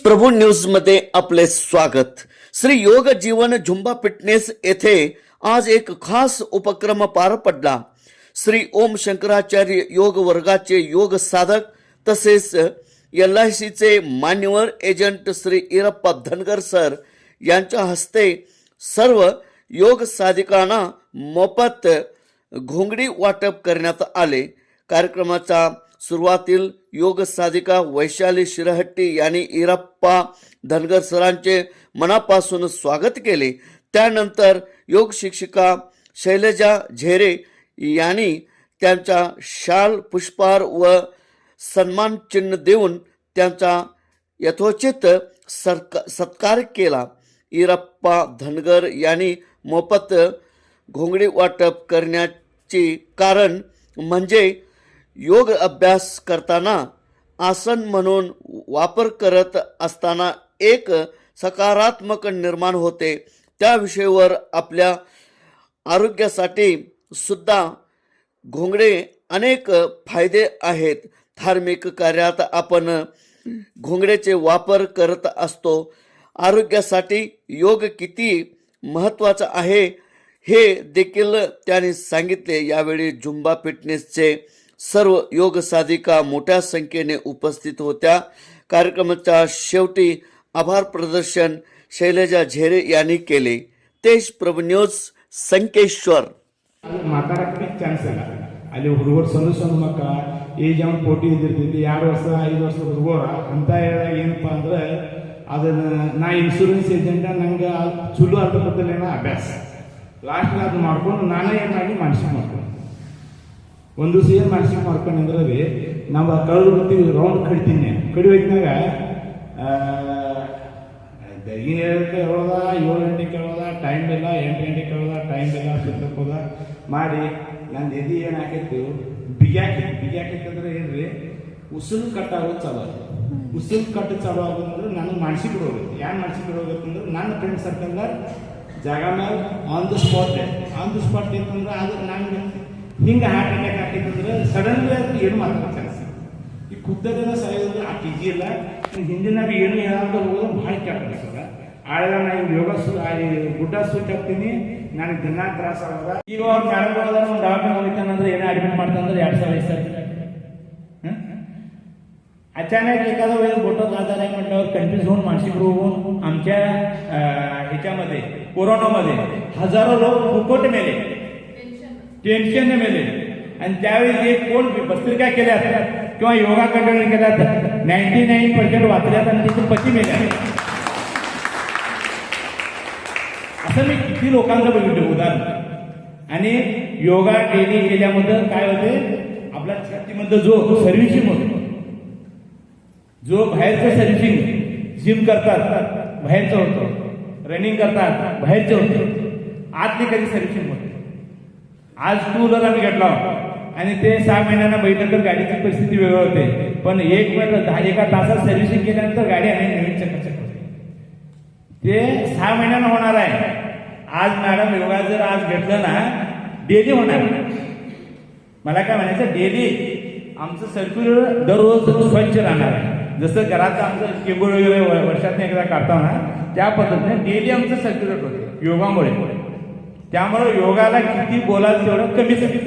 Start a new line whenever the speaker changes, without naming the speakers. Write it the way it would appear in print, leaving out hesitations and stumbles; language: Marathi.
प्रभू न्यूज मध्ये आपले स्वागत। श्री योग जीवन झुंबा फिटनेस येथे आज एक खास उपक्रम पार पडला। श्री ओम शंकराचार्य योग वर्गाचे योग साधक तसेच LICचे मान्यवर एजंट श्री इरप्पा धनगर सर यांच्या हस्ते सर्व योग साधिकांना मोफत घोंगडी वाटप करण्यात आले। कार्यक्रमाचा सुरुवातील योग साधिका वैशाली शिरहट्टी यांनी इरप्पा धनगर सरांचे मनापासून स्वागत केले। त्यानंतर योग शिक्षिका शैलजा झेरे यांनी त्यांचा शाल पुष्पहार व सन्मान चिन्ह देऊन त्यांचा यथोचित सत्कार केला। इरप्पा धनगर यांनी मोफत घोंगडी वाटप करण्याचे कारण म्हणजे योग अभ्यास करताना आसन म्हणून वापर करत असताना एक सकारात्मक निर्माण होते। त्या विषयावर आपल्या आरोग्यासाठी सुद्धा घोंगडे अनेक फायदे आहेत। धार्मिक कार्यात आपण घोंगडेचे वापर करत असतो। आरोग्यासाठी योग किती महत्त्वाचा आहे हे देखील त्यांनी सांगितले। यावेळी झुंबा फिटनेसचे सर्व योग साधिका मोठ्या संख्येने उपस्थित होत्या। कार्यक्रमाच्या शेवटी आभार प्रदर्शन शैलजा झेरे यांनी केले। तेज प्रभू न्यूज संकेश्वर
ಮಾತಾಡಕ್ಕೆ ಚಾನ್ಸ್ ಇಲ್ಲ ಅಲ್ಲಿ ಹುಡುಗರು ಸಣ್ಣ ಸಣ್ಣ ಮಕ್ಕ ಏಜ್ ಅವ್ನು ಪೋಟಿ ಇದ್ದಿರ್ತೈತಿ 2 ವರ್ಷ 5 ವರ್ಷದ ಹುಡುಗರ ಅಂತ ಹೇಳಿದಾಗ ಏನಪ್ಪ ಅಂದ್ರೆ ಅದನ್ನ ನಾ ಇನ್ಶೂರೆನ್ಸ್ ಏಜೆಂಟ್ ನಂಗೆ ಚಲೋ ಅರ್ಥಪತ್ತಲೇನ ಅಭ್ಯಾಸ ಲಾಸ್ಟ್ ಅದು ಮಾಡ್ಕೊಂಡು ನಾನೇ ಏನು ಮಾಡಿ ಮನುಷ್ಯ ಮಾಡ್ಕೊಂಡು ಒಂದು ದಿವಸ ಏನು ಮನುಷ್ಯ ಮಾಡ್ಕೊಂಡ್ರೆ ರೀ ನಾವು ಕಳೆದು ಬರ್ತೀವಿ ರೌಂಡ್ ಕಡಿತೀನಿ ಕಡಿಯೋದ್ನಾಗ ಹೇಳೋದ 7 ಗಂಟೆಗೆ ಹೇಳೋದ ಟೈಮ್ ಇಲ್ಲ 8 ಗಂಟೆಗೆ ಹೇಳೋದ ಟೈಮ್ ಇಲ್ಲ ಸುತ್ತಕ್ಕೆ ಹೋದ ಮಾಡಿ ನಂದು ಎದೆ ಏನು ಹಾಕೈತಿ ಬಿಗ್ಯಾಕೈತಂದ್ರೆ ಏನ್ರಿ ಉಸಿರು ಕಟ್ಟಾಗೋದು ಚಾಲು ಆಗುತ್ತೆ। ಉಸಿರು ಕಟ್ಟು ಚಾಲು ಆಗೋದಂದ್ರೆ ನನಗೆ ಮಾನಸಿಕ ರೋಗ ಏನು ಮಾನಸಿಕ ರೋಗ ಅಂತಂದ್ರೆ ನನ್ನ ಫ್ರೆಂಡ್ ಸರ್ಕಲ್ದಾಗ ಜಾಗ ಮೇಲೆ ಆನ್ ದ ಸ್ಪಾಟ್ ಇತ್ತಂದ್ರೆ ಅದು ನಂಗೆ ಹಿಂಗೆ ಹಾರ್ಟ್ ಅಟ್ಯಾಕ್ ಹಾಕೈತಂದ್ರೆ ಸಡನ್ಲಿ ಅದು ಏನು ಮಾತಾಡೋ ಚಾನ್ಸ್ ಈ ಕುದ್ದದೇನ ಸಾಯೋದ್ರೆ ಆ ಈಜಿ ಇಲ್ಲ। ಹಿಂದಿನಾಗ ಏನು ಹೇಳೋದು ಹೋಗೋದು ಭಾಳ ಕೆಟ್ಟ ಅನಿಸ್ತದ। ಆದ್ರೆ ನಾನು ಯೋಗ ಗುಡ್ಡ ಸೂಟ್ ಹಾಕ್ತೀನಿ ನನಗೆ ದಿನ ತ್ರಾಸ ಆಗೋದ। ಈಗ ಅವ್ರು ಮೇಡಮ್ ಹೋದ್ರೆ ಒಂದು ದವಾಖಾನೆ ಹೋಗ್ತಾನಂದ್ರೆ ಏನೋ ಅಡ್ಮಿಟ್ ಮಾಡ್ತಾನಂದ್ರೆ 2,000 अचानक एखादा वेळेस बोटच आजार आहे म्हटल्यावर कन्फ्युज होऊन मानसिक रोग होऊन आमच्या ह्याच्यामध्ये कोरोनामध्ये हजारो लोक फुकट मेले, टेन्शनने मेले। आणि त्यावेळी जे कोण भस्त्रिका केल्या किंवा योगा कंटिन्यू केल्यात 99% वाचल्यात आणि तिथे पती मेल्या। असं मी किती लोकांचं बघितलं उदाहरण। आणि योगा डेली केल्यामध्ये काय होते आपल्या छातीमध्ये जो सर्व्हिसिंग होतो, जो बाहेरचं सर्व्हिसिंग जिम करतात बाहेरचं होतं, रनिंग करतात बाहेरचं होतं, आतली कधी सर्व्हिसिंग होते। आज 2 व्हीलर आम्ही घेतला आणि ते 6 महिन्यांना बैठक तर गाडीची परिस्थिती वेगळी होते, पण 1 तासात सर्व्हिसिंग केल्यानंतर गाडी आणि नवीन चकाचक होते। ते 6 महिन्यांना होणार आहे। आज मॅडम योगा जर आज घेतलं ना डेली होणार। मला काय म्हणायचं डेली आमचं सर्क्युलर दररोज स्वच्छ राहणार आहे। जसं घराचं आमचं केबुल वगैरे वर्षातून एकदा काढतो ना त्या पद्धतीने डेली आमचं सर्क्युलेट होते योगामुळे। त्यामुळे योगाला किती बोलाल तेवढं कमीच आहे।